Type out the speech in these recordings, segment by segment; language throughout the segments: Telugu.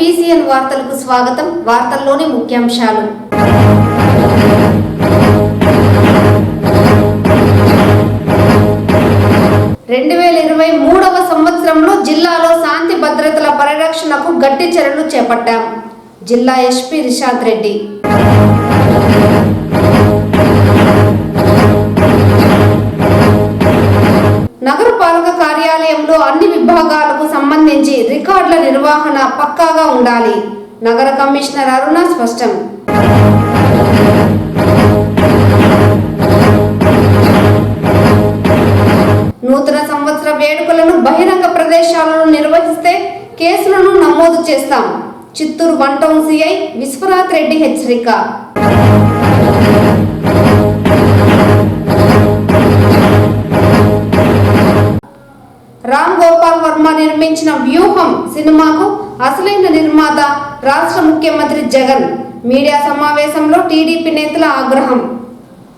IPCN వార్తలకు స్వాగతం. వార్తల్లోని ముఖ్యాంశాలు. సంవత్సరంలో జిల్లాలో శాంతి భద్రతల పరిరక్షణకు గట్టి చర్యలు చేపట్టాం. జిల్లా SP రిషాద్ రెడ్డి. నగరపాలక కార్యాలయంలో అన్ని విభాగాలకు సంబంధించి రికార్డుల నిర్వహణ పక్కాగా ఉండాలి. నగర కమిషనర్ అరుణ స్పష్టం. నూతన సంవత్సర వేడుకలను బహిరంగ ప్రదేశాలను నిర్వహిస్తే కేసులను నమోదు చేస్తాం. చిత్తూరు 1 టౌన్ CI విశ్వనాథ్ రెడ్డి హెచ్చరిక. రామ్ గోపాల్ వర్మ నిర్మించిన వ్యూహం సినిమాకు అసలైన నిర్మాత రాష్ట్ర ముఖ్యమంత్రి జగన్. మీడియా సమావేశంలో టీడీపీ నేతల ఆగ్రహం.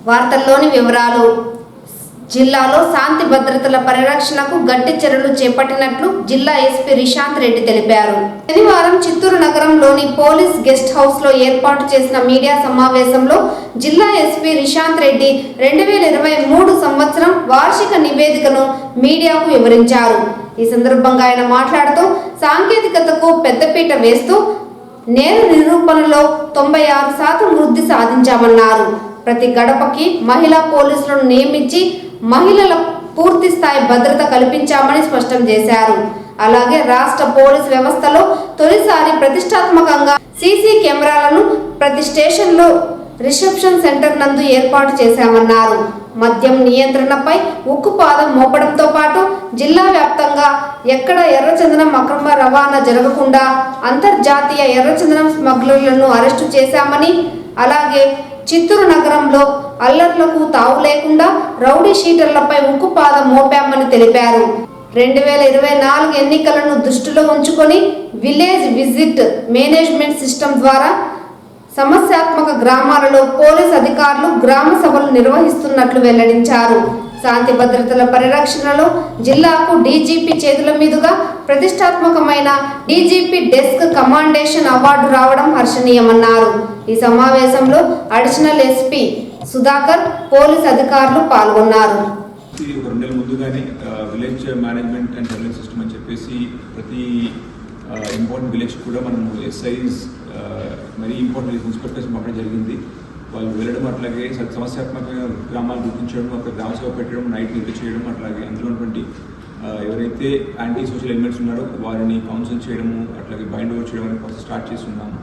వార్తల్లోని వివరాలు. జిల్లాలో శాంతి భద్రతల పరిరక్షణకు గట్టి చర్యలు చేపట్టినట్లు జిల్లా SP రిషాద్ రెడ్డి తెలిపారు. శనివారం చిత్తూరు నగరంలోని పోలీస్ గెస్ట్ హౌస్ లో ఏర్పాటు చేసిన మీడియా సమావేశంలో జిల్లా SP రిషాద్ రెడ్డి 2023 సంవత్సరం వార్షిక నివేదికను మీడియాకు వివరించారు. ఈ సందర్భంగా ఆయన మాట్లాడుతూ సాంకేతికతకు పెద్దపీట వేస్తూ నేర నిరూపణలో 96% వృద్ధి సాధించామన్నారు. ప్రతి గడపకి మహిళా పోలీసులను నియమించి మహిళల పూర్తి స్థాయి భద్రత కల్పించామని స్పష్టం చేశారు. అలాగే రాష్ట్ర పోలీసు వ్యవస్థలో తొలిసారి ప్రతిష్టాత్మకంగా CC కెమెరాలను ప్రతి స్టేషన్లో రిసెప్షన్ సెంటర్ నందు ఏర్పాటు చేశామన్నారు. మద్యం నియంత్రణపై ఉక్కుపాదం మోపడంతో పాటు జిల్లా వ్యాప్తంగా ఎక్కడ ఎర్రచందనం అక్రమ రవాణా జరగకుండా అంతర్జాతీయ ఎర్రచందనం స్మగ్లర్లను అరెస్టు చేశామని, అలాగే చిత్తూరు నగరంలో అల్లర్లకు తావు లేకుండా రౌడీ షీటర్లపై ఉక్కుపాదం మోపామని తెలిపారు. 2024 ఎన్నికలను దృష్టిలో ఉంచుకొని విలేజ్ విజిట్ మేనేజ్మెంట్ సిస్టమ్ ద్వారా సమస్యాత్మక గ్రామాలలో పోలీస్ అధికారులు గ్రామ సభలు నిర్వహిస్తున్నట్లు వెల్లడించారు. శాంతి భద్రతల పరిరక్షణలో జిల్లాకు DGP చేతుల మీదుగా ప్రతిష్టాత్మకమైన DGP డెస్క్ కమాండేషన్ అవార్డు రావడం హర్షణీయమన్నారు. ఈ సమావేశంలో అడిషనల్ SP సుధాకర్, పోలీస్ అధికారులు పాల్గొన్నారు. Village management and surveillance system అని చెప్పేసి ప్రతి ఇంపార్టెంట్ విలేజ్ కూడా మనం SIs మరీ ఇంపార్టెంట్ ఇన్స్పెక్టర్స్ పంపడం జరిగింది. వాళ్ళు వెళ్ళడం, అట్లాగే సమస్యాత్మక గ్రామాలు గుర్తించడం, అక్కడ గ్రామ సభ పెట్టడం, నైట్ నిద్ర చేయడం, అట్లాగే అందులో ఉన్నటువంటి ఎవరైతే యాంటీ సోషల్ ఎలిమెంట్స్ ఉన్నారో వారిని కౌన్సిల్ చేయడము, అట్లాగే బైండ్ ఓవర్ చేయడం అనే ప్రాసెస్ స్టార్ట్ చేస్తున్నాము.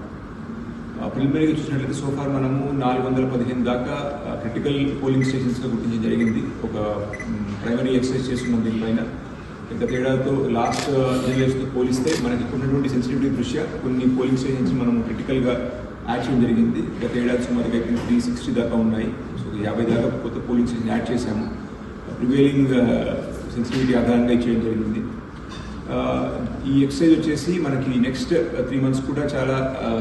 ప్రిలిమినరీగా చూసినట్లయితే సోఫార్ మనము 415 దాకా క్రిటికల్ పోలింగ్ స్టేషన్స్గా గుర్తించడం జరిగింది. ఒక ప్రైమరీ ఎక్సర్సైజ్ చేస్తున్నాం దీనిపైన. గత ఏడాదితో లాస్ట్ జనరేషన్తో పోలిస్తే మనకి ఉన్నటువంటి సెన్సిటివిటీ దృష్ట్యా కొన్ని పోలింగ్ స్టేషన్స్ మనం క్రిటికల్గా యాడ్ చేయడం జరిగింది. గత ఏడాది సుమారుగా 360 దాకా ఉన్నాయి. సో 50 దాకా కొత్త పోలింగ్ స్టేషన్ యాడ్ చేశాము. ప్రివేలింగ్ సెన్సిటివిటీ ఆధారంగా ఇచ్చేయడం జరిగింది. ఈ ఎక్సర్సైజ్ వచ్చేసి మనకి నెక్స్ట్ 3 months కూడా చాలా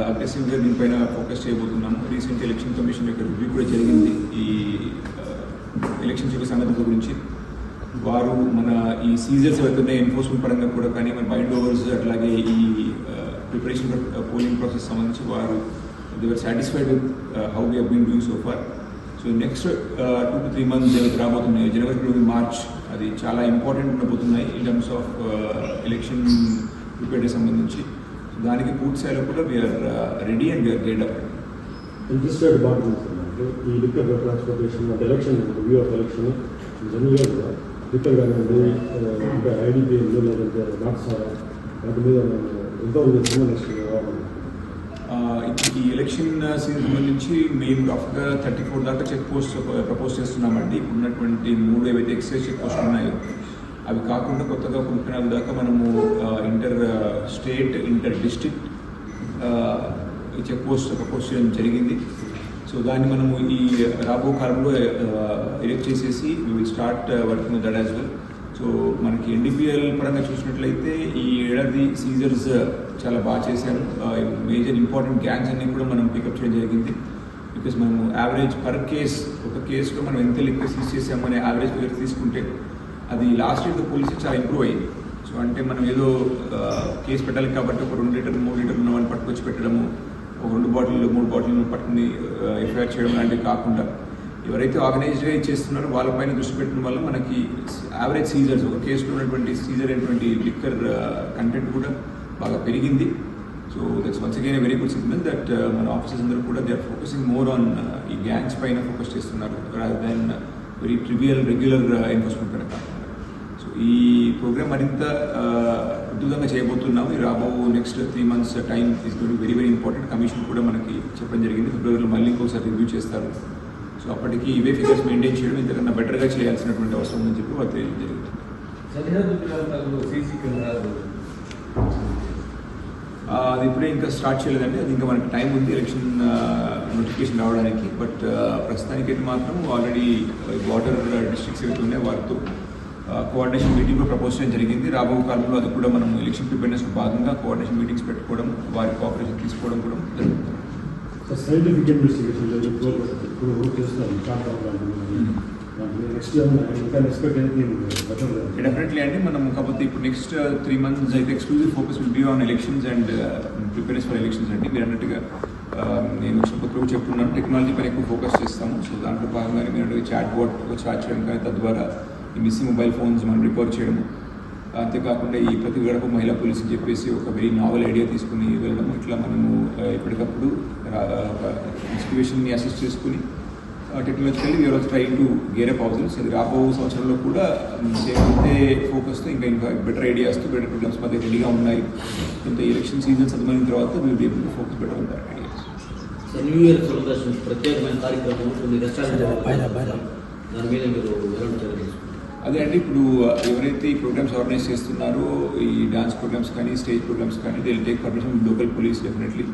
అగ్రెసివ్గా దీనిపైన ఫోకస్ చేయబోతున్నాము. రీసెంట్ ఎలక్షన్ కమిషన్ యొక్క రివ్యూ కూడా జరిగింది ఈ ఎలక్షన్స్ యొక్క సంగతుల గురించి. వారు మన ఈ సీజర్స్ అవుతున్నాయి ఎన్ఫోర్స్మెంట్ పరంగా కూడా, కానీ మన బైండ్ ఓవర్స్ అట్లాగే ఈ ప్రిపరేషన్ ఫర్ పోలింగ్ ప్రాసెస్ సంబంధించి వారు they were satisfied with how we have been doing so far. So next 2 to 3 months ఏవైతే రాబోతున్నాయి, జనవరి టు మార్చ్, అది చాలా ఇంపార్టెంట్ ఉండబోతున్నాయి ఇన్ టర్మ్స్ ఆఫ్ ఎలక్షన్ ప్రిపేర్కి సంబంధించి. సో దానికి పూర్తి స్థాయిలో కూడా వీఆర్ రెడీ అండ్ వీఆర్ గేడ్ అప్. ఇంట్రెస్టెడ్ డిపార్ట్మెంట్స్ అంటే ఈ లిక్కర్ ట్రాన్స్పోర్టేషన్ అంటే ఎలక్షన్ రివ్యూ ఆఫ్ ఎలక్షన్ జనరల్గా కూడా లిక్కర్ కానివ్వండి, ఇంకా IDPL లేదంటే నాట్సారా వాటి మీద ఎంతోమంది సంబంధించిన ఈ ఎలక్షన్ సీజన్ సంబంధించి మేము రఫ్గా 34 దాకా చెక్ పోస్ట్ ప్రపోజ్ చేస్తున్నామండి. ఉన్నటువంటి 3 ఏవైతే ఎక్సైజ్ చెక్ పోస్ట్ ఉన్నాయో అవి కాకుండా కొత్తగా 34 దాకా మనము inter state, inter district check post propose చేయడం జరిగింది. సో దాన్ని మనము ఈ రాబో కాలంలో ఎలెక్ట్ చేసేసి we will start working that as well. So మనకి NDPL పరంగా చూసినట్లయితే ఈ ఏడాది సీజర్స్ చాలా బాగా చేశాము. మేజర్ ఇంపార్టెంట్ గ్యాంగ్స్ అన్నీ కూడా మనం పికప్ చేయడం జరిగింది. బికాస్ మనము యావరేజ్ పర్ కేస్, ఒక కేసులో మనం ఎంత లిక్కర్ సీజ్ చేసామనే యావరేజ్ ఫిగర్ తీసుకుంటే అది లాస్ట్ ఇయర్తో పోలిస్తే చాలా ఇంప్రూవ్ అయ్యింది. సో అంటే మనం ఏదో కేసు పెట్టాలి కాబట్టి ఒక 2 లీటర్లు 3 లీటర్లు ఉన్న వాళ్ళని పట్టుకొచ్చి పెట్టడము, ఒక 2 బాటిల్ 3 బాటిల్ పట్టుకుని ఎఫ్ఐఆర్ చేయడం లాంటివి కాకుండా ఎవరైతే ఆర్గనైజ్డ్గా ఇచ్చేస్తున్నారో వాళ్ళపైన దృష్టి పెట్టడం వల్ల మనకి యావరేజ్ సీజర్స్, ఒక కేసులో ఉన్నటువంటి సీజర్ అయినటువంటి లిక్కర్ కంటెంట్ కూడా బాగా పెరిగింది. So that's once again very good signal that మన ఆఫీసర్స్ అందరూ కూడా they are focusing more on ఈ గ్యాంగ్స్ పైన ఫోకస్ చేస్తున్నారు rather than very trivial regular enforcement పైన కాకుండా. సో ఈ ప్రోగ్రామ్ మరింత అద్భుతంగా చేయబోతున్నాము. ఈ రాబో next 3 months time is going very very important. Commission కూడా మనకి చెప్పడం జరిగింది, ఫిబ్రవరిలో మళ్ళీ ఇంకోసారి రివ్యూ చేస్తారు. సో అప్పటికి ఇవే ఫిగర్స్ మెయింటైన్ చేయడం ఇంతకన్నా బెటర్గా చేయాల్సినటువంటి అవసరం ఉందని చెప్పి వాళ్ళు తెలియడం జరుగుతుంది. అది ఇప్పుడే ఇంకా స్టార్ట్ చేయలేదండి, అది ఇంకా మనకి టైం ఉంది ఎలక్షన్ నోటిఫికేషన్ రావడానికి. బట్ ప్రస్తుతానికి అయితే మాత్రం ఆల్రెడీ వాటర్ డిస్ట్రిక్ట్స్ ఏవైతే ఉన్నాయో వారితో కోఆర్డినేషన్ మీటింగ్ కూడా ప్రపోజ్ చేయడం జరిగింది. రాబో కాలంలో అది కూడా మనం ఎలక్షన్ ప్రిపేర్నెస్ భాగంగా కోఆర్డినేషన్ మీటింగ్స్ పెట్టుకోవడం, వారి కోఆపరేషన్ తీసుకోవడం కూడా జరుగుతుంది. సైంటిఫిక్ ఇన్వెస్టిగేషన్ ఇప్పుడు చేస్తున్నారు. నెక్స్ట్ ఇంకా ఎక్స్పెక్ట్ డెఫినెట్లీ అండి. మనం కాకపోతే ఇప్పుడు నెక్స్ట్ 3 months అయితే exclusive focus will be on elections and preparedness for elections అండి. మీరు అన్నట్టుగా నేను వచ్చినప్పుడు చెప్తున్నాను, టెక్నాలజీ పైన ఎక్కువ ఫోకస్ చేస్తాము. సో దాంట్లో భాగంగానే మీరు చాట్ బోట్ స్టార్ట్ చేయడం కానీ తద్వారా ఈ మిస్సింగ్ మొబైల్ ఫోన్స్ మనం రికవర్ చేయడము, అంతేకాకుండా ఈ ప్రతి గడప మహిళా పోలీస్ అని చెప్పేసి ఒక వెరీ నావెల్ ఐడియా తీసుకుని వెళ్ళడం, ఇట్లా మనము ఎప్పటికప్పుడు ఇన్స్టిట్యూషన్ని అసిస్ట్ చేసుకుని technologically we are also trying to gear up ourselves. అది రాబో సంవత్సరంలో కూడా సేమ్ అంతే ఫోకస్తో ఇంకా బెటర్ ఐడియాస్తో బెటర్ ప్రోగ్రామ్స్ మధ్య రెడీగా ఉన్నాయి. ఇంత ఎలక్షన్ సీజన్స్ అర్థమైన తర్వాత we'll be able to focus better on that ideas. New year celebration ప్రత్యేకమైన కార్యక్రమం కొన్ని రెస్టారెంట్ దాని మీద మీరు ఎలాంటి చర్యలు తీసుకుంటారు? అదే అండి, ఇప్పుడు ఎవరైతే ఈ ప్రోగ్రామ్స్ ఆర్గనైజ్ చేస్తున్నారో ఈ డాన్స్ ప్రోగ్రామ్స్ కానీ స్టేజ్ ప్రోగ్రామ్స్ కానీ they will take permission local police definitely.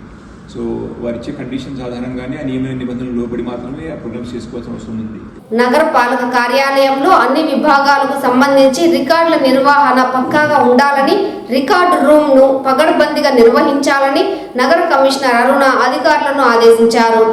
So వారు ఇచ్చే కండిషన్స్ ఆధారంగానే ఆ నియమ నిబంధనలు లోబడి మాత్రమే ఆ ప్రోగ్రామ్స్ చేసుకోవాల్సిన అవసరం ఉంది. నగరపాలక కార్యాలయంలో అన్ని విభాగాలకు సంబంధించి రికార్డుల నిర్వహణ పక్కాగా ఉండాలని, రికార్డు రూమ్ ను పగడ్బందీగా నిర్వహించాలని నగర కమిషనర్ అరుణ అధికారులను ఆదేశించారు.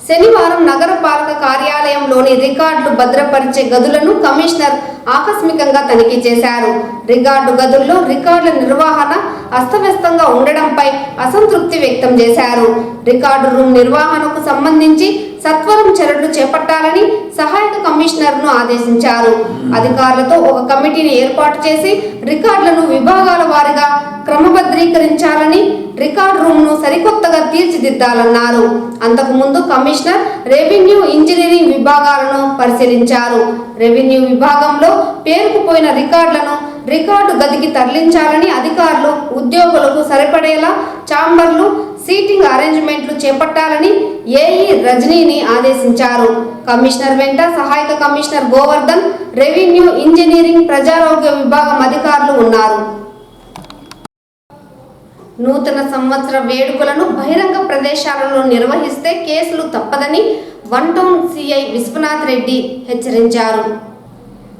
శనివారం నగరపాలక కార్యాలయంలోని రికార్డులు భద్రపరిచే గదులను కమిషనర్ ఆకస్మికంగా తనిఖీ చేశారు. రికార్డు గదుల్లో రికార్డుల నిర్వహణ అస్తవ్యస్తంగా ఉండడంపై అసంతృప్తి వ్యక్తం చేశారు. రికార్డు రూమ్ నిర్వహణకు సంబంధించి సత్వరం చర్యలు చేపట్టాలని సహాయక కమిషనర్ను ఆదేశించారు. అధికారులతో ఒక కమిటీని ఏర్పాటు చేసి రికార్డులను విభాగాల వారీగా క్రమబద్ధీకరించాలని, రికార్డు రూమ్ను సరికొత్తగా తీర్చిదిద్దాలన్నారు. అంతకుముందు కమిషనర్ రెవెన్యూ, ఇంజనీరింగ్ విభాగాలను పరిశీలించారు. రెవెన్యూ విభాగంలో పేరుకుపోయిన రికార్డులను రికార్డు గదికి తరలించాలని, అధికారులు ఉద్యోగులకు సరిపడేలా ఛాంబర్లు, సీటింగ్ అరేంజ్మెంట్లు చేపట్టాలని ఏఈ రజనీని ఆదేశించారు. కమిషనర్ వెంట సహాయక కమిషనర్ గోవర్ధన్, రెవెన్యూ, ఇంజనీరింగ్, ప్రజారోగ్య విభాగం అధికారులు ఉన్నారు. నూతన సంవత్సర వేడుకలను బహిరంగ ప్రదేశాలలో నిర్వహిస్తే కేసులు తప్పదని one town CI Viswanath Reddy హెచ్చరించారు.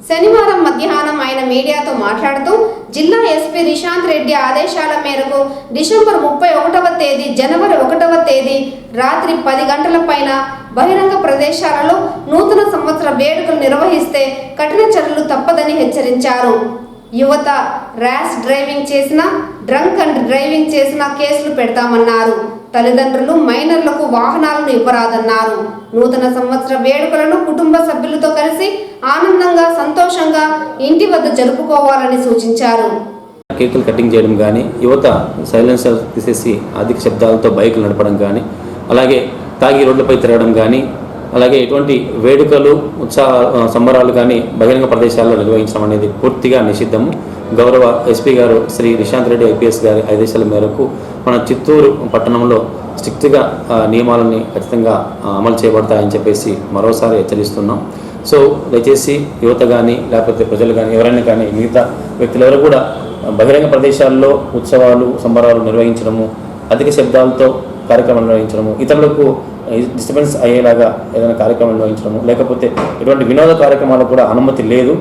శనివారం మధ్యాహ్నం ఆయన మీడియాతో మాట్లాడుతూ జిల్లా ఎస్పీ రిషాంత్ రెడ్డి ఆదేశాల మేరకు డిసెంబర్ 31వ తేదీ, జనవరి 1వ తేదీ రాత్రి 10 గంటల పైన బహిరంగ ప్రదేశాలలో నూతన సంవత్సర వేడుకలు నిర్వహిస్తే కఠిన చర్యలు తప్పదని హెచ్చరించారు. యువత ర్యాష్ డ్రైవింగ్ చేసినా, డ్రంక్ అండ్ డ్రైవింగ్ చేసినా కేసులు పెడతామన్నారు. తల్లిదండ్రులు మైనర్లకు వాహనాలను ఇవ్వరాదన్నారు. నూతన సంవత్సర వేడుకలను కుటుంబ సభ్యులతో కలిసి ఆనందంగా, సంతోషంగా ఇంటి వద్ద జరుపుకోవాలని సూచించారు. కేకులు కటింగ్ చేయడం కానీ, యువత సైలెన్సర్ తీసేసి అధిక శబ్దాలతో బైకులు నడపడం కానీ, అలాగే తాగి రోడ్లపై తిరగడం కానీ, అలాగే ఎటువంటి వేడుకలు, సంబరాలు కానీ బహిరంగ ప్రదేశాల్లో నిర్వహించడం అనేది పూర్తిగా నిషిద్ధము. గౌరవ ఎస్పీ గారు శ్రీ రిషాంత్ రెడ్డి ఐపీఎస్ గారి ఆదేశాల మేరకు మన చిత్తూరు పట్టణంలో స్ట్రిక్ట్గా నియమాలని ఖచ్చితంగా అమలు చేయబడతాయని చెప్పేసి మరోసారి హెచ్చరిస్తున్నాం. సో దయచేసి యువత కానీ, లేకపోతే ప్రజలు కానీ, ఎవరైనా కానీ, మిగతా వ్యక్తులెవరు కూడా బహిరంగ ప్రదేశాల్లో ఉత్సవాలు, సంబరాలు నిర్వహించడము, అధిక శబ్దాలతో కార్యక్రమాలు నిర్వహించడము, ఇతరులకు డిస్టర్బెన్స్ అయ్యేలాగా ఏదైనా కార్యక్రమం నిర్వహించడము, లేకపోతే ఎటువంటి వినోద కార్యక్రమాలకు కూడా అనుమతి లేదు.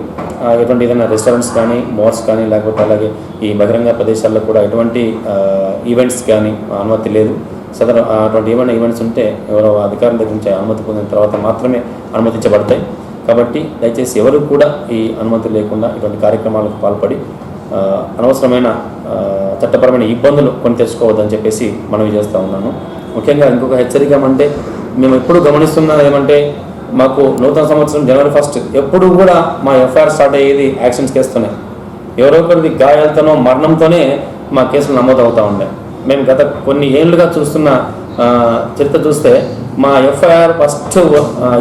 ఎటువంటి ఏదైనా రెస్టారెంట్స్ కానీ, మాల్స్ కానీ, లేకపోతే అలాగే ఈ బహిరంగ ప్రదేశాల్లో కూడా ఎటువంటి ఈవెంట్స్ కానీ అనుమతి లేదు. అటువంటి ఏమైనా ఈవెంట్స్ ఉంటే ఎవరో అధికారుల దగ్గర నుంచి అనుమతి పొందిన తర్వాత మాత్రమే అనుమతించబడతాయి. కాబట్టి దయచేసి ఎవరు కూడా ఈ అనుమతి లేకుండా ఇటువంటి కార్యక్రమాలకు పాల్పడి అనవసరమైన చట్టపరమైన ఇబ్బందులు కొని తెచ్చుకోవద్దని చెప్పేసి మనవి చేస్తూ ఉన్నాను. ముఖ్యంగా ఇంకొక హెచ్చరిక ఏమంటే, మేము ఎప్పుడు గమనిస్తున్నది ఏమంటే, మాకు నూతన సంవత్సరం జనవరి 1 ఎప్పుడు కూడా మా ఎఫ్ఐఆర్ స్టార్ట్ అయ్యేది యాక్షన్స్ కేసుతోనే. ఎవరో ఒకరిది గాయాలతోనో మరణంతోనే మా కేసులు నమోదు అవుతూ ఉండే. మేము గత కొన్ని ఏళ్ళుగా చూస్తున్న చరిత్ర చూస్తే మా ఎఫ్ఐఆర్ ఫస్ట్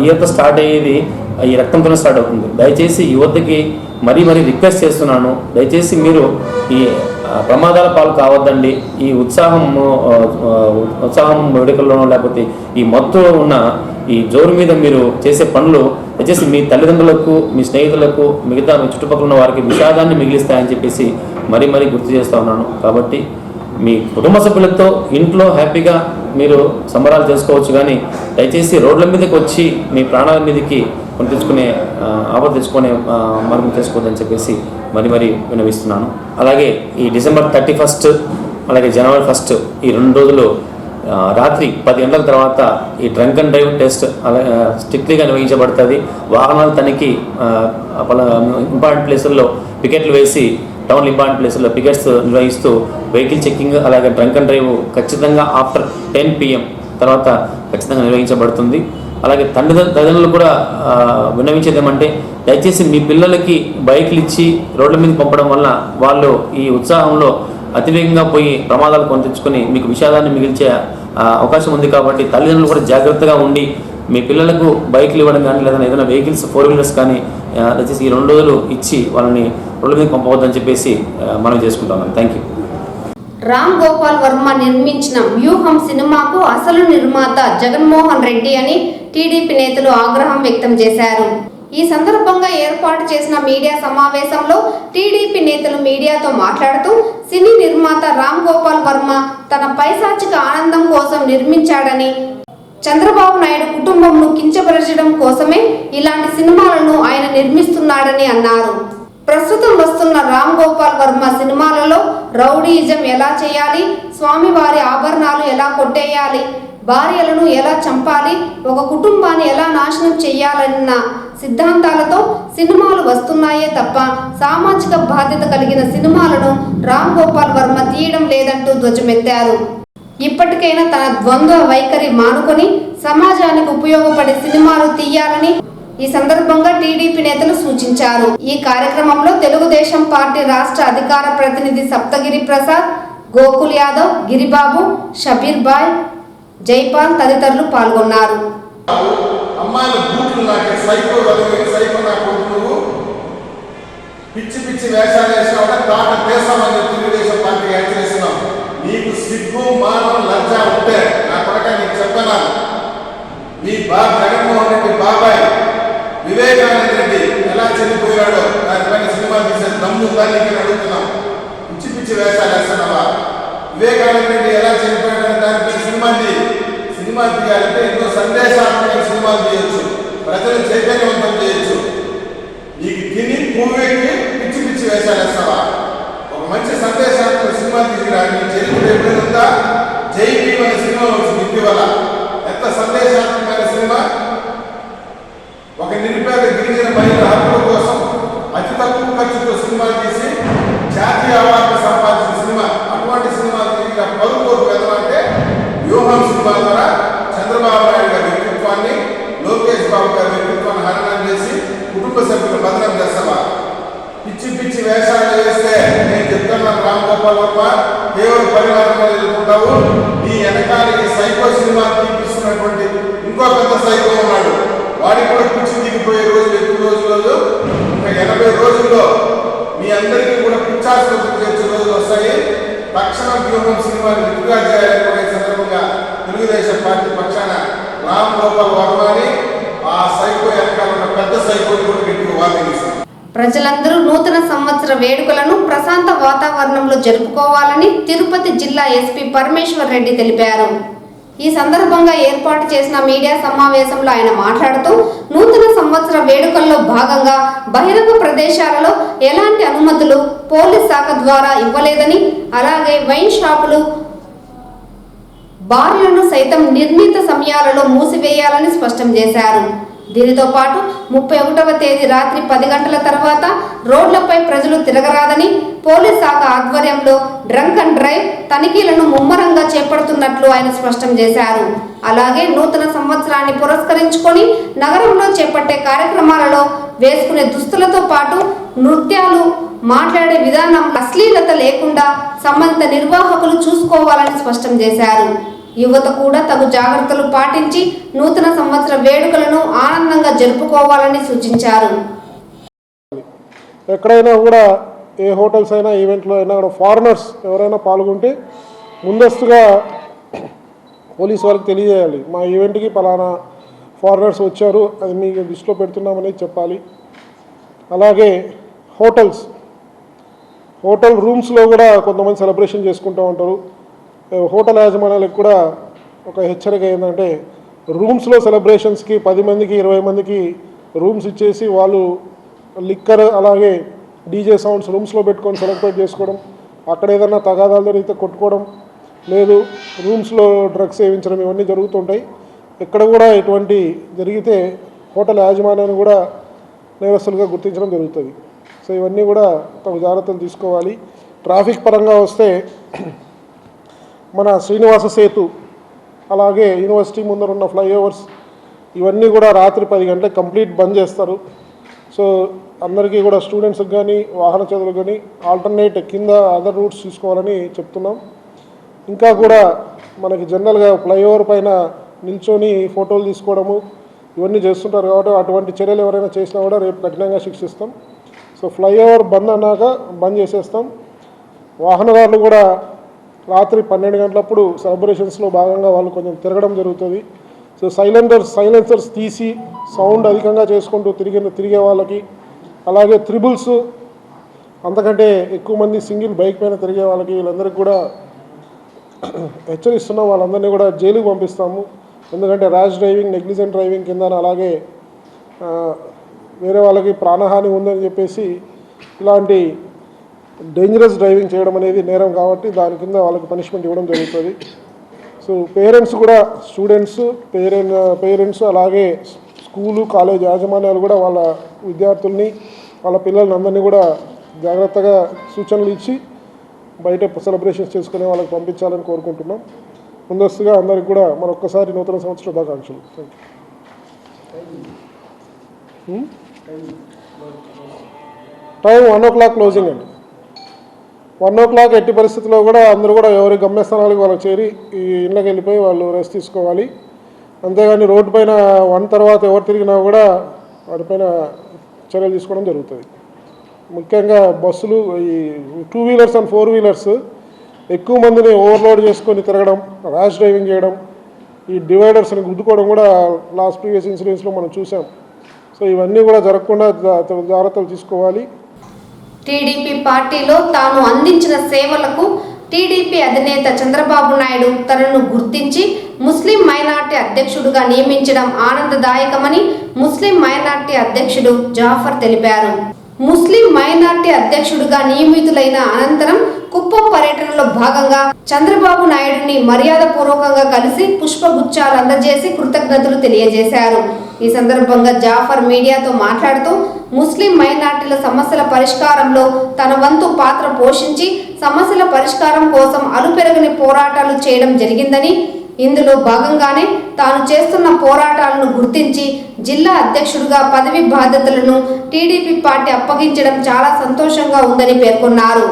ఇయర్తో స్టార్ట్ అయ్యేది ఈ రక్తంతోనే స్టార్ట్ అవుతుంది. దయచేసి యువతకి మరీ రిక్వెస్ట్ చేస్తున్నాను, దయచేసి మీరు ఈ ప్రమాదాల పాలు కావద్దండి. ఈ ఉత్సాహం వేడుకల్లోనో లేకపోతే ఈ మత్తులో ఉన్న ఈ జోరు మీద మీరు చేసే పనులు దయచేసి మీ తల్లిదండ్రులకు, మీ స్నేహితులకు, మిగతా మీ చుట్టుపక్కల ఉన్న వారికి విషాదాన్ని మిగిలిస్తాయని చెప్పేసి మరీ గుర్తు చేస్తూ ఉన్నాను. కాబట్టి మీ కుటుంబ సభ్యులతో ఇంట్లో హ్యాపీగా మీరు సంబరాలు చేసుకోవచ్చు, కానీ దయచేసి రోడ్ల మీదకి వచ్చి మీ ప్రాణాల మీదకి కొని తెచ్చుకునే ఆపద తెచ్చుకునే మార్గం చేసుకోవద్దని చెప్పేసి మరీ విన్నవిస్తున్నాను. అలాగే ఈ డిసెంబర్ 31 అలాగే జనవరి 1 ఈ 2 రోజులు రాత్రి 10 గంటల తర్వాత ఈ డ్రంక్ అండ్ డ్రైవ్ టెస్ట్ స్ట్రిక్ట్లీగా నిర్వహించబడుతుంది. వాహనాల తనిఖీ ఇంపార్టెంట్ ప్లేసుల్లో పికెట్లు వేసి, టౌన్ ఇంపార్టెంట్ ప్లేసుల్లో పికెట్స్ నిర్వహిస్తూ వెహికల్ చెక్కింగ్ అలాగే డ్రంక్ అండ్ డ్రైవ్ ఖచ్చితంగా ఆఫ్టర్ 10 PM తర్వాత ఖచ్చితంగా నిర్వహించబడుతుంది. అలాగే తల్లిదండ్రులు కూడా విన్నవించేది ఏమంటే, దయచేసి మీ పిల్లలకి బైక్లు ఇచ్చి రోడ్ల మీద పంపడం వల్ల వాళ్ళు ఈ ఉత్సాహంలో అతివేగంగా పోయి ప్రమాదాలు కొని తెచ్చుకొని మీకు విషాదాన్ని మిగిల్చే అవకాశం ఉంది. కాబట్టి తల్లిదండ్రులు కూడా జాగ్రత్తగా ఉండి మీ పిల్లలకు బైక్లు ఇవ్వడం కానీ లేదా ఏదైనా వెహికల్స్ 4 వీలర్స్ కానీ దయచేసి ఈ 2 రోజులు ఇచ్చి వాళ్ళని రోడ్ల మీద పంపవద్దని చెప్పేసి మనం చేసుకుంటున్నాం. Thank you. రామ్ గోపాల్ వర్మ నిర్మించిన వ్యూహం సినిమాకు అసలు నిర్మాత జగన్మోహన్ రెడ్డి అని టీడీపీ నేతలు ఆగ్రహం వ్యక్తం చేశారు. ఈ సందర్భంగా ఏర్పాటు చేసిన మీడియా సమావేశంలో టీడీపీ నేతలు మీడియాతో మాట్లాడుతూ, సినీ నిర్మాత రామ్ గోపాల్ వర్మ తన పైశాచిక ఆనందం కోసం నిర్మించాడని, చంద్రబాబు నాయుడు కుటుంబంను కించపరచడం కోసమే ఇలాంటి సినిమాలను ఆయన నిర్మిస్తున్నాడని అన్నారు. ప్రస్తుతం వస్తున్న రామ్ గోపాల్ వర్మ సినిమాలలో రౌడీయిజం ఎలా చేయాలి, స్వామివారి ఆభరణాలు ఎలా కొట్టేయాలి, భార్యలను ఎలా చంపాలి, ఒక కుటుంబాన్ని ఎలా నాశనం చేయాలన్న సిద్ధాంతాలతో సినిమాలు వస్తున్నాయే తప్ప సామాజిక బాధ్యత కలిగిన సినిమాలను రామ్ గోపాల్ వర్మ తీయడం లేదంటూ ధ్వజమెత్తారు. ఇప్పటికైనా తన ద్వంద్వ వైఖరి మానుకొని సమాజానికి ఉపయోగపడే సినిమాలు తీయాలని ఈ సందర్భంగా టీడీపీ నేతలు సూచించారు. ఈ కార్యక్రమంలో తెలుగుదేశం పార్టీ రాష్ట్ర అధికార ప్రతినిధి సప్తగిరి ప్రసాద్, గోకుల్ యాదవ్, గిరిబాబు, షబీర్ బాయ్, జైపాల్ తదితరులు పాల్గొన్నారు. పిచ్చి వేషాలు వేసినా తాట దేశమని తెలుగుదేశం పార్టీ హెచ్చరిస్తున్నాం. నీకు సిగ్గు మానం లజ్జ ఉంటే నా కొడక నీకు చెప్పనా, నీ జగన్మోహన్ రెడ్డి బాబాయ్ వివేకానంద రెడ్డి ఎలా చనిపోయాడో దానిపైన సినిమా తీసే దమ్ముందా నీకు అడుగుతున్నాం. పిచ్చి వేషాలు వేస్తున్నావా? వివేకానంద రెడ్డి ఎలా చనిపోయాడని దానిపైన సినిమా తీయాలంటే ఎన్నో సందేశాత్మక సినిమాలు తీయచ్చు, ప్రజలు చైతన్యవంతం చేయొచ్చు. నీకు తిని పువ్వేకి పిచ్చి వేషాలు వేస్తావా? ఒక మంచి సందేశాత్మక సినిమా తీసిరా. నీ చరిత్ర ఎప్పుడైనా జై భీమ్ అనే సినిమా వచ్చింది ఇటీవల. ఎంత సందేశాత్మకమైన సినిమా! ఒక నిరుపేద గిరిజన మహిళల హక్కుల కోసం అతి తక్కువ ఖర్చుతో సినిమా తీసి జాతీయ అవార్డు సంపాదించిన సినిమా. అటువంటి సినిమా తీసిన పరువుకోరు వెదలంటే వ్యూహం సినిమా ద్వారా చంద్రబాబు నాయుడు గారి వ్యక్తిత్వాన్ని, లోకేష్ బాబు గారి వ్యక్తిత్వాన్ని హరణం చేసి కుటుంబ సభ్యులు బదనం చేస్తావా? పిచ్చి వేషాలు వేస్తే నేను చెప్తున్నాను, రామ్ గోపాల్ వర్మ కేవలం పరిణామాలు ఎదుర్కొంటావు. నీ వెనకాలకి సైకో సినిమా తీపిస్తున్నటువంటి ఇంకో పెద్ద సైకో ఉన్నాడు. వాడికి కూడా పిచ్చి దిగిపోయే రోజులు ఎక్కువ రోజులు, ఇంకా 80 రోజుల్లో మీ అందరికీ కూడా పిచ్చాసుపత్రి చేర్చే రోజులు వస్తాయి. తక్షణం వ్యూహం సినిమాని విడుదల చేయాలనుకునే సందర్భంగా తెలుగుదేశం పార్టీ పక్షాన రామ్ గోపాల్ వర్మని ఆ సైకో వెనకాల ఉన్న పెద్ద సైకోని కూడా గట్టిగా వాదిస్తాం. ప్రజలందరూ నూతన సంవత్సర వేడుకలను ప్రశాంత వాతావరణంలో జరుపుకోవాలని తిరుపతి జిల్లా ఎస్పీ పరమేశ్వర్ రెడ్డి తెలిపారు. ఈ సందర్భంగా ఏర్పాటు చేసిన మీడియా సమావేశంలో ఆయన మాట్లాడుతూ, నూతన సంవత్సర వేడుకల్లో భాగంగా బహిరంగ ప్రదేశాలలో ఎలాంటి అనుమతులు పోలీస్ శాఖ ద్వారా ఇవ్వలేదని, అలాగే వైన్ షాపులు, బార్లను సైతం నిర్ణీత సమయాలలో మూసివేయాలని స్పష్టం చేశారు. దీనితో పాటు 31వ తేదీ రాత్రి 10 గంటల తర్వాత రోడ్లపై ప్రజలు తిరగరాదని పోలీస్ శాఖ ఆధ్వర్యంలో డ్రంక్ అండ్ డ్రైవ్ తనిఖీలను ముమ్మరంగా చేపడుతున్నట్లు ఆయన స్పష్టం చేశారు. అలాగే నూతన సంవత్సరాన్ని పురస్కరించుకొని నగరంలో చేపట్టే కార్యక్రమాలలో వేసుకునే దుస్తులతో పాటు నృత్యాలు, మాట్లాడే విధానం అశ్లీలత లేకుండా సంబంధిత నిర్వాహకులు చూసుకోవాలని స్పష్టం చేశారు. యువత కూడా తగు జాగ్రత్తలు పాటించి నూతన సంవత్సర వేడుకలను ఆనందంగా జరుపుకోవాలని సూచించారు. ఎక్కడైనా కూడా ఏ హోటల్స్ అయినా ఈవెంట్లో అయినా కూడా ఫారినర్స్ ఎవరైనా పాల్గొంటే ముందస్తుగా పోలీస్ వారికి తెలియజేయాలి. మా ఈవెంట్కి పలానా ఫారినర్స్ వచ్చారు, అది మీకు దృష్టిలో పెడుతున్నామనేది చెప్పాలి. అలాగే హోటల్ రూమ్స్లో కూడా కొంతమంది సెలబ్రేషన్ చేసుకుంటూ ఉంటారు. హోటల్ యాజమాన్యాలకు కూడా ఒక హెచ్చరిక ఏంటంటే రూమ్స్లో సెలబ్రేషన్స్కి 10 మందికి 20 మందికి రూమ్స్ ఇచ్చేసి వాళ్ళు లిక్కర్ అలాగే డీజే సౌండ్స్ రూమ్స్లో పెట్టుకొని సెలబ్రేట్ చేసుకోవడం, అక్కడ ఏదైనా తగాదాలు జరిగితే కొట్టుకోవడం, లేదు రూమ్స్లో డ్రగ్స్ సేవించడం, ఇవన్నీ జరుగుతుంటాయి. ఎక్కడ కూడా ఇటువంటి జరిగితే హోటల్ యాజమాన్యాన్ని కూడా నేరస్తులుగా గుర్తించడం జరుగుతుంది. సో ఇవన్నీ కూడా తగు జాగ్రత్తలు తీసుకోవాలి. ట్రాఫిక్ పరంగా వస్తే మన శ్రీనివాస సేతు అలాగే యూనివర్సిటీ ముందర ఉన్న ఫ్లైఓవర్స్ ఇవన్నీ కూడా రాత్రి 10 గంటలకు కంప్లీట్ బంద్ చేస్తారు. సో అందరికీ కూడా స్టూడెంట్స్కి కానీ వాహన చదువులకు కానీ ఆల్టర్నేట్ కింద అదర్ రూట్స్ తీసుకోవాలని చెప్తున్నాం. ఇంకా కూడా మనకి జనరల్గా ఫ్లైఓవర్ పైన నిల్చొని ఫోటోలు తీసుకోవడము ఇవన్నీ చేస్తుంటారు కాబట్టి అటువంటి చర్యలు ఎవరైనా చేసినా కూడా రేపు కఠినంగా శిక్షిస్తాం. సో ఫ్లైఓవర్ బంద్ అన్నాక బంద్ చేసేస్తాం. వాహనదారులు కూడా రాత్రి 12 గంటలప్పుడు సెలబ్రేషన్స్లో భాగంగా వాళ్ళు కొంచెం తిరగడం జరుగుతుంది. సో సైలెన్సర్స్ తీసి సౌండ్ అధికంగా చేసుకుంటూ తిరిగే వాళ్ళకి, అలాగే త్రిబుల్స్ అంతకంటే ఎక్కువ మంది సింగిల్ బైక్ పైన తిరిగే వాళ్ళకి వీళ్ళందరికీ కూడా హెచ్చరిస్తున్నాం. వాళ్ళందరినీ కూడా జైలుకి పంపిస్తాము. ఎందుకంటే ర్యాష్ డ్రైవింగ్, నెగ్లిజెంట్ డ్రైవింగ్ కింద అలాగే వేరే వాళ్ళకి ప్రాణహాని ఉందని చెప్పేసి ఇలాంటి డేంజరస్ డ్రైవింగ్ చేయడం అనేది నేరం కాబట్టి దాని కింద వాళ్ళకి పనిష్మెంట్ ఇవ్వడం జరుగుతుంది. సో పేరెంట్స్ కూడా పేరెంట్స్ అలాగే స్కూలు కాలేజ్ యాజమాన్యాలు కూడా వాళ్ళ విద్యార్థుల్ని వాళ్ళ పిల్లల్ని అందరినీ కూడా జాగ్రత్తగా సూచనలు ఇచ్చి బయట సెలబ్రేషన్స్ చేసుకునే వాళ్ళకి పంపించాలని కోరుకుంటున్నాం. ముందస్తుగా అందరికి కూడా మరొక్కసారి నూతన సంవత్సర శుభాకాంక్షలు. టైం 1 o'clock క్లోజింగ్ అండి. 1 o'clock ఎట్టి పరిస్థితుల్లో కూడా అందరూ కూడా ఎవరి గమ్యస్థానాలకు వాళ్ళకి చేరి ఈ ఇళ్ళకి వెళ్ళిపోయి వాళ్ళు రెస్ట్ తీసుకోవాలి. అంతేగాని రోడ్డు పైన 1 తర్వాత ఎవరు తిరిగినా కూడా వాటిపైన చర్యలు తీసుకోవడం జరుగుతుంది. ముఖ్యంగా బస్సులు, ఈ 2 వీలర్స్ అండ్ 4 వీలర్స్ ఎక్కువ మందిని ఓవర్లోడ్ చేసుకొని తిరగడం, ర్యాష్ డ్రైవింగ్ చేయడం, ఈ డివైడర్స్ని గుద్దుకోవడం కూడా ప్రీవియస్ ఇన్సిడెంట్స్లో మనం చూసాం. సో ఇవన్నీ కూడా జరగకుండా జాగ్రత్తలు తీసుకోవాలి. టీడీపీ పార్టీలో తాను అందించిన సేవలకు టీడీపీ అధినేత చంద్రబాబు నాయుడు తనను గుర్తించి ముస్లిం మైనార్టీ అధ్యక్షుడిగా నియమించడం ఆనందదాయకమని ముస్లిం మైనార్టీ అధ్యక్షుడు జాఫర్ తెలిపారు. ముస్లిం మైనార్టీ అధ్యక్షుడిగా నియమితులైన అనంతరం కుప్పం పర్యటనలో భాగంగా చంద్రబాబు నాయుడిని మర్యాదపూర్వకంగా కలిసి పుష్పగుచ్చాలు అందజేసి కృతజ్ఞతలు తెలియజేశారు. ఈ సందర్భంగా జాఫర్ మీడియాతో మాట్లాడుతూ ముస్లిం మైనార్టీల సమస్యల పరిష్కారంలో తన వంతు పాత్ర పోషించి సమస్యల పరిష్కారం కోసం అలుపెరగని పోరాటాలు చేయడం జరిగిందని, ఇందులో భాగంగానే తాను చేస్తున్న పోరాటాలను గుర్తించి జిల్లా అధ్యక్షుడిగా పదవి బాధ్యతలను టీడీపీ పార్టీ అప్పగించడం చాలా సంతోషంగా ఉందని పేర్కొన్నారు.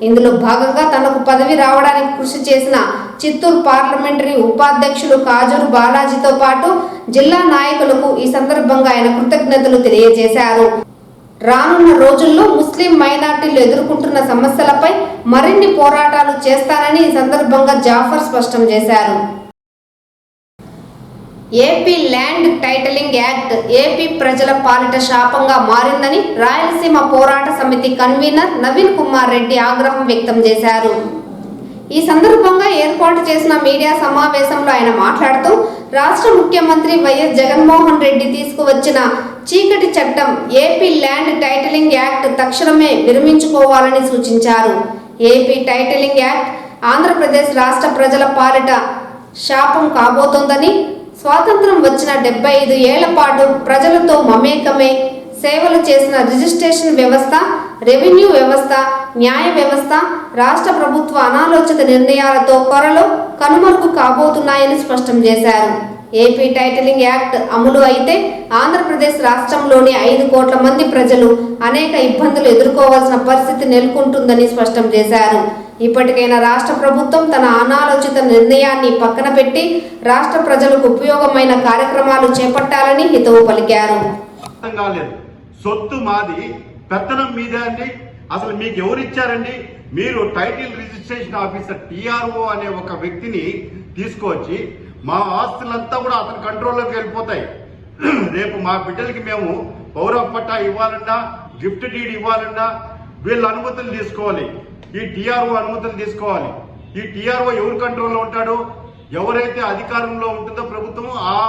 ఇందులో భాగంగా తనకు పదవి రావడానికి కృషి చేసిన చిత్తూరు పార్లమెంటరీ ఉపాధ్యక్షుడు కాజూరు బాలాజీతో పాటు జిల్లా నాయకులకు ఈ సందర్భంగా ఆయన కృతజ్ఞతలు తెలియజేశారు. రానున్న రోజుల్లో ముస్లిం మైనార్టీలు ఎదుర్కొంటున్న సమస్యలపై మరిన్ని పోరాటాలు చేస్తానని ఈ సందర్భంగా జాఫర్ స్పష్టం చేశారు. AP land titling act AP ప్రజల పాలిట శాపంగా మారిందని రాయలసీమ పోరాట సమితి కన్వీనర్ నవీన్ కుమార్ రెడ్డి ఆగ్రహం వ్యక్తం చేశారు. ఈ సందర్భంగా ఏర్పాటు చేసిన మీడియా సమావేశంలో ఆయన మాట్లాడుతూ రాష్ట్ర ముఖ్యమంత్రి వైఎస్ జగన్మోహన్ రెడ్డి తీసుకువచ్చిన చీకటి చట్టం ఏపీ ల్యాండ్ టైటిలింగ్ యాక్ట్ తక్షణమే విరమించుకోవాలని సూచించారు. ఏపీ టైటిలింగ్ యాక్ట్ ఆంధ్రప్రదేశ్ రాష్ట్ర ప్రజల పాలిట శాపం కాబోతోందని స్వాతంత్రం వచ్చిన 75 ఏళ్ల పాటు ప్రజలతో మమేకమే సేవలు చేసిన రిజిస్ట్రేషన్ వ్యవస్థ, రెవెన్యూ వ్యవస్థ, న్యాయ వ్యవస్థ రాష్ట్ర ప్రభుత్వ అనాలోచిత నిర్ణయాలతో త్వరలో కనుమరుగు కాబోతున్నాయని స్పష్టం చేశారు. ఏపీ టైటిలింగ్ యాక్ట్ అమలు అయితే ఆంధ్రప్రదేశ్ రాష్ట్రంలోని 5 కోట్ల మంది ప్రజలు అనేక ఇబ్బందులు ఎదుర్కోవాల్సిన పరిస్థితి నెలకొంటుందని స్పష్టం చేశారు. ఇప్పటికైనా రాష్ట్ర ప్రభుత్వం తన అనాలోచిత నిర్ణయాన్ని పక్కన పెట్టి రాష్ట్ర ప్రజలకు ఉపయోగమైన కార్యక్రమాలు చేపట్టాలని హితవు పలికారు. సొత్తు మాది, పెత్తనం మీదే అండి. అసలు మీకు ఎవరిచ్చారండి? మీరు టైటిల్ రిజిస్ట్రేషన్ ఆఫీసర్ టిఆర్ఓ అనే ఒక వ్యక్తిని తీసుకొచ్చి మా ఆస్తులంతా కూడా అతని కంట్రోల్లోకి వెళ్ళిపోతాయి. రేపు మా బిడ్డలకి మేము పౌర పట్టా ఇవ్వాలన్నా, గిఫ్ట్ డీడ్ ఇవ్వాలన్నా వీళ్ళ అనుమతులు తీసుకోవాలి, ఈ టిఆర్ఓ అనుమతులు తీసుకోవాలి. ఈ టిఆర్ఓ ఎవరి కంట్రోల్లో ఉంటాడు? ఎవరైతే అధికారంలో ఉంటుందో ప్రభుత్వం, ఆ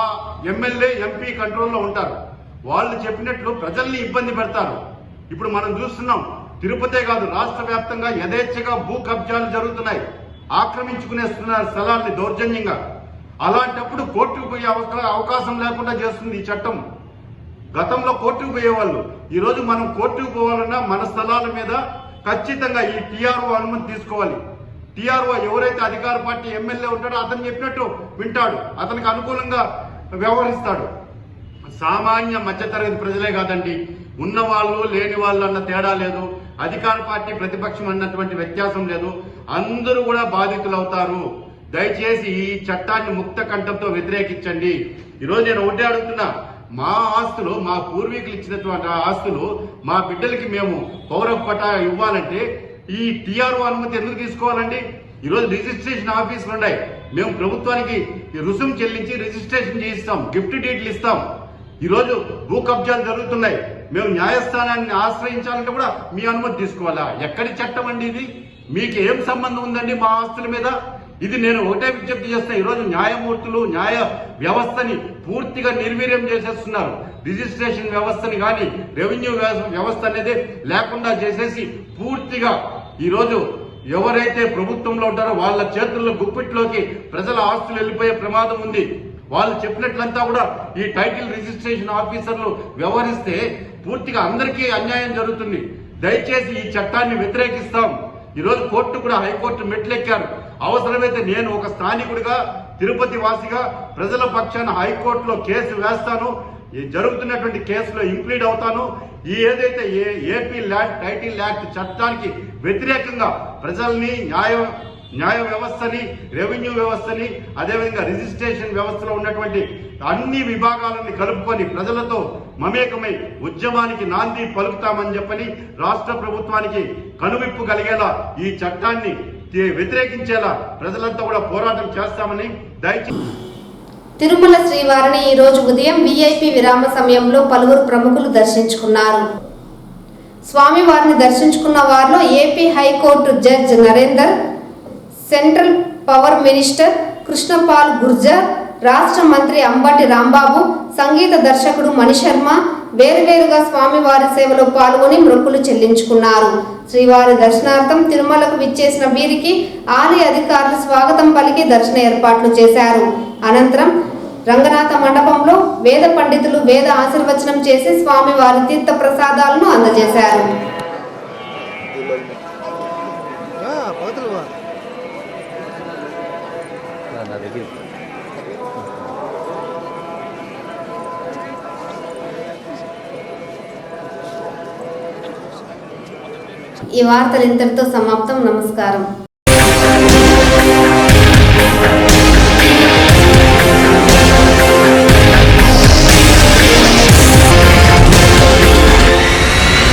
ఎమ్మెల్యే ఎంపీ కంట్రోల్లో ఉంటారు. వాళ్ళు చెప్పినట్లు ప్రజల్ని ఇబ్బంది పెడతారు. ఇప్పుడు మనం చూస్తున్నాం, తిరుపతే కాదు రాష్ట్ర వ్యాప్తంగా యథేచ్ఛగా భూ కబ్జాలు జరుగుతున్నాయి, ఆక్రమించుకునేస్తున్నారు స్థలాల్ని దౌర్జన్యంగా. అలాంటప్పుడు కోర్టుకు పోయే అవకాశం లేకుండా చేస్తుంది ఈ చట్టం. గతంలో కోర్టుకు పోయేవాళ్ళు, ఈరోజు మనం కోర్టుకు పోవాలన్నా మన స్థలాల మీద ఖచ్చితంగా ఈ టిఆర్ఓ అనుమతి తీసుకోవాలి. టిఆర్ఓ ఎవరైతే అధికార పార్టీ ఎమ్మెల్యే ఉంటాడో అతను చెప్పినట్టు వింటాడు, అతనికి అనుకూలంగా వ్యవహరిస్తాడు. సామాన్య మధ్యతరగతి ప్రజలే కాదండి, ఉన్నవాళ్ళు లేని వాళ్ళు అన్న తేడా లేదు, అధికార పార్టీ ప్రతిపక్షం అన్నటువంటి వ్యత్యాసం లేదు, అందరూ కూడా బాధితులు అవుతారు. దయచేసి ఈ చట్టాన్ని ముక్త కంఠంతో వ్యతిరేకించండి. ఈరోజు నేను ఒకటే అడుగుతున్నా, మా ఆస్తులు, మా పూర్వీకులు ఇచ్చినటువంటి ఆస్తులు మా బిడ్డలకి మేము పౌర పట్టా ఇవ్వాలంటే ఈ టిఆర్ఓ అనుమతి ఎందుకు తీసుకోవాలండి? ఈరోజు రిజిస్ట్రేషన్ ఆఫీసులు ఉన్నాయి, మేము ప్రభుత్వానికి రుసుము చెల్లించి రిజిస్ట్రేషన్ చేయిస్తాం, గిఫ్ట్ డీడ్లు ఇస్తాం. ఈరోజు భూ కబ్జాలు జరుగుతున్నాయి, మేము న్యాయస్థానాన్ని ఆశ్రయించాలంటే కూడా మీ అనుమతి తీసుకోవాలా? ఎక్కడి చట్టం అండి ఇది? మీకు ఏం సంబంధం ఉందండి మా ఆస్తుల మీద? ఇది నేను ఒకటే విజ్ఞప్తి చేస్తా, ఈరోజు న్యాయమూర్తులు న్యాయ వ్యవస్థని పూర్తిగా నిర్వీర్యం చేసేస్తున్నారు. రిజిస్ట్రేషన్ వ్యవస్థని కానీ రెవెన్యూ వ్యవస్థ అనేది లేకుండా చేసేసి పూర్తిగా ఈరోజు ఎవరైతే ప్రభుత్వంలో ఉంటారో వాళ్ళ చేతుల్లో గుప్పిట్లోకి ప్రజల ఆస్తులు వెళ్ళిపోయే ప్రమాదం ఉంది. వాళ్ళు చెప్పినట్లంతా కూడా ఈ టైటిల్ రిజిస్ట్రేషన్ ఆఫీసర్లు వ్యవహరిస్తే పూర్తిగా అందరికీ అన్యాయం జరుగుతుంది. దయచేసి ఈ చట్టాన్ని వ్యతిరేకిస్తాం. ఈరోజు కోర్టు కూడా హైకోర్టు మెట్లెక్కారు. అవసరమైతే నేను ఒక స్థానికుడిగా, తిరుపతి వాసిగా ప్రజల పక్షాన హైకోర్టులో కేసు వేస్తాను, జరుగుతున్నటువంటి కేసులో ఇంప్లీడ్ అవుతాను. ఈ ఏదైతే ఏపీ టైటిల్ యాక్ట్ చట్టానికి వ్యతిరేకంగా ప్రజల్ని, న్యాయ వ్యవస్థని, రెవెన్యూ వ్యవస్థని, అదేవిధంగా రిజిస్ట్రేషన్ వ్యవస్థలో ఉన్నటువంటి అన్ని విభాగాలని కలుపుకొని ప్రజలతో మమేకమై ఉద్యమానికి నాంది పలుకుతామని చెప్పని రాష్ట్ర ప్రభుత్వానికి కనువిప్పు కలిగేలా ఈ చట్టాన్ని వ్యతిరేకించేలా ప్రజలంతా కూడా పోరాటం చేస్తామని దయచేసి. తిరుమల శ్రీవారిని ఈ రోజు ఉదయం విఐపి విరామ సమయంలో పలువురు ప్రముఖులు దర్శించుకున్నారు. స్వామివారిని దర్శించుకున్న వారిలో AP high court judge Narender, central power minister Krishanpal Gurjar, రాష్ట్ర మంత్రి అంబటి రాంబాబు, సంగీత దర్శకుడు మణిశర్మ వేరువేరుగా స్వామివారి సేవలో పాల్గొని మొక్కులు చెల్లించుకున్నారు. శ్రీవారి దర్శనార్థం తిరుమలకు విచ్చేసిన వీరికి ఆలయ అధికారులు స్వాగతం పలికి దర్శన ఏర్పాట్లు చేశారు. అనంతరం రంగనాథ మండపంలో వేద పండితులు వేద ఆశీర్వచనం చేసి స్వామివారి తీర్థ ప్రసాదాలను అందజేశారు. ఈ వార్తలు ఇంతటితో సమాప్తం. నమస్కారం.